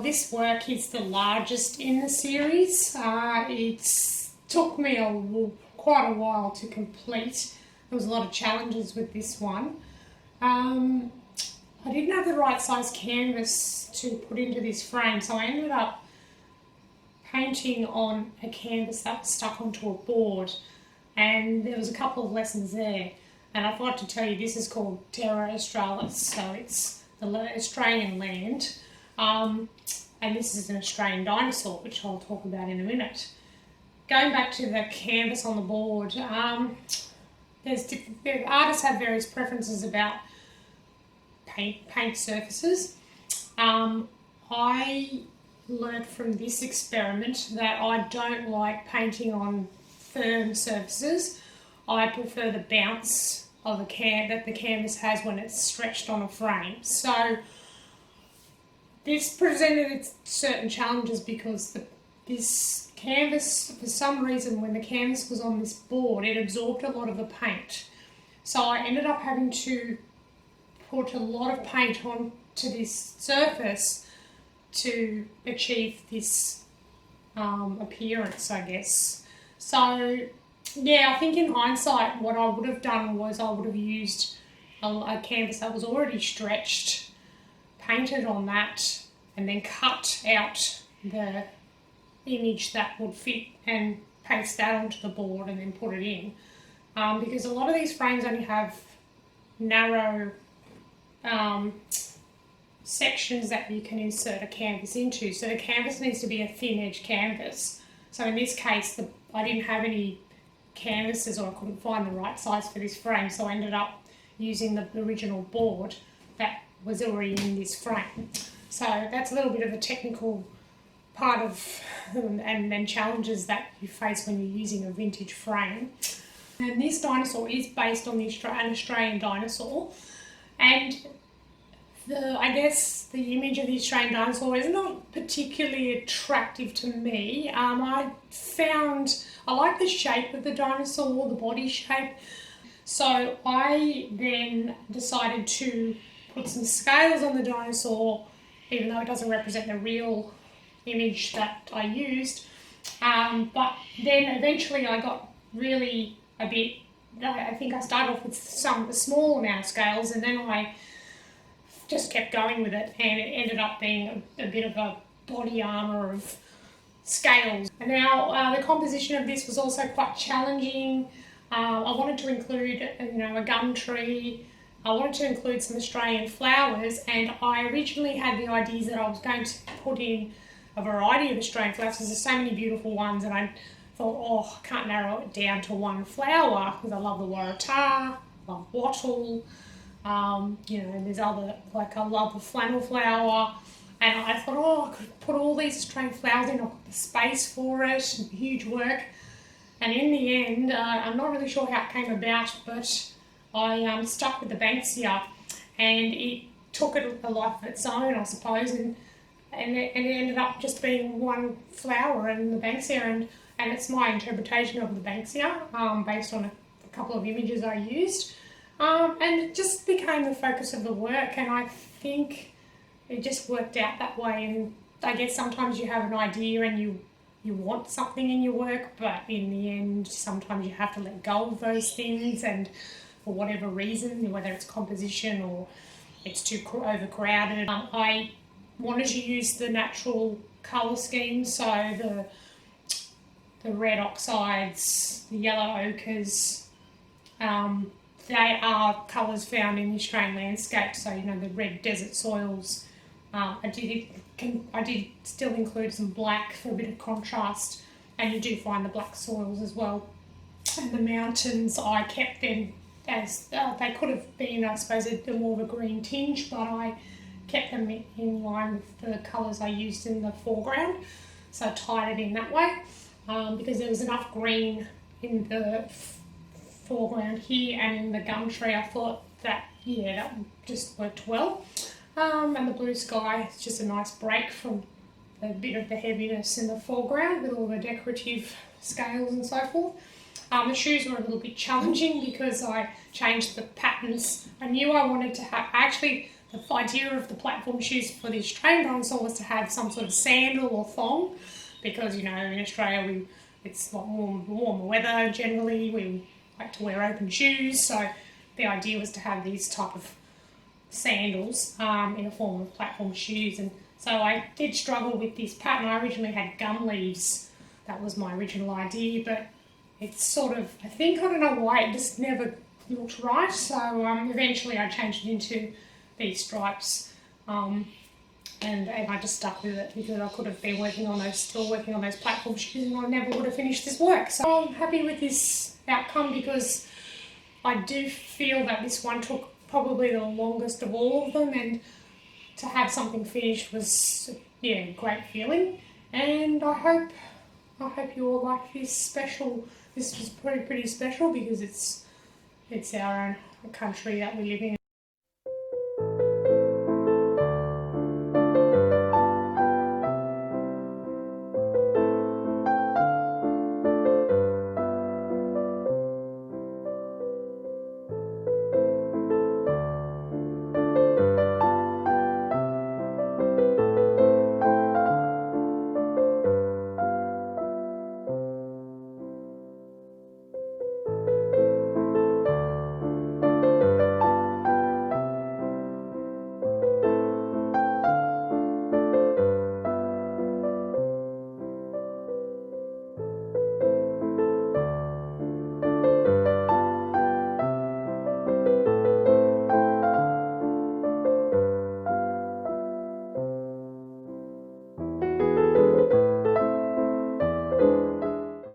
this work is the largest in the series. It's took me quite a while to complete. There was a lot of challenges with this one. I didn't have the right size canvas to put into this frame, so I ended up painting on a canvas that was stuck onto a board, and there was a couple of lessons there. And I thought to tell you, this is called Terra Australis, so it's the Australian land, and this is an Australian dinosaur, which I'll talk about in a minute. Going back to the canvas on the board, artists have various preferences about paint surfaces. I learned from this experiment that I don't like painting on firm surfaces. I prefer the bounce of that the canvas has when it's stretched on a frame. So this presented certain challenges because this canvas, for some reason, when the canvas was on this board, it absorbed a lot of the paint. So I ended up having to put a lot of paint onto this surface to achieve this appearance, I guess. So yeah, I think in hindsight what I would have done was I would have used a canvas that was already stretched, painted on that, and then cut out the image that would fit and paste that onto the board and then put it in. Because a lot of these frames only have narrow sections that you can insert a canvas into, so the canvas needs to be a thin edge canvas. So in this case I didn't have any canvases, or I couldn't find the right size for this frame, so I ended up using the original board that was already in this frame. So that's a little bit of a technical part of and challenges that you face when you're using a vintage frame. And this dinosaur is based on an Australian dinosaur, and I guess the image of the Australian dinosaur is not particularly attractive to me. I like the shape of the dinosaur, the body shape. So I then decided to put some scales on the dinosaur, even though it doesn't represent the real image that I used. But then eventually I got really I think I started off with a small amount of scales, and then I just kept going with it, and it ended up being a bit of a body armour of scales. And now the composition of this was also quite challenging. I wanted to include a gum tree. I wanted to include some Australian flowers, and I originally had the ideas that I was going to put in a variety of Australian flowers because there's so many beautiful ones, and I thought, I can't narrow it down to one flower because I love the waratah, I love wattle. There's other, I love the flannel flower, and I thought, I could put all these Australian flowers in, I've got the space for it, huge work. And in the end, I'm not really sure how it came about, but I stuck with the Banksia, and it took it a life of its own, I suppose, and it ended up just being one flower in the Banksia, and it's my interpretation of the Banksia, based on a couple of images I used. And it just became the focus of the work, and I think it just worked out that way. And I guess sometimes you have an idea and you want something in your work, but in the end sometimes you have to let go of those things, and for whatever reason, whether it's composition or it's too overcrowded. I wanted to use the natural colour scheme, so the red oxides, the yellow ochres, they are colours found in the Australian landscape, so the red desert soils. I did still include some black for a bit of contrast, and you do find the black soils as well. And the mountains, I kept them as they could have been, I suppose, a more of a green tinge, but I kept them in line with the colours I used in the foreground, so I tied it in that way, because there was enough green in the foreground here and in the gum tree. I thought that just worked well. And the blue sky is just a nice break from a bit of the heaviness in the foreground with all the decorative scales and so forth. The shoes were a little bit challenging because I changed the patterns. I knew I wanted to have, actually the idea of the platform shoes for the Australian dinosaur was to have some sort of sandal or thong, because, you know, in Australia it's a lot warmer weather generally, we like to wear open shoes, so the idea was to have these type of sandals in a form of platform shoes. And so I did struggle with this pattern. I originally had gum leaves, that was my original idea, but it's sort of, I don't know why, it just never looked right, so eventually I changed it into these stripes, and I just stuck with it because I could have been still working on those platform shoes, and I never would have finished this work. So I'm happy with this outcome because I do feel that this one took probably the longest of all of them, and to have something finished was, yeah, great feeling. And I hope you all like this special. This was pretty special because it's our own country that we live in.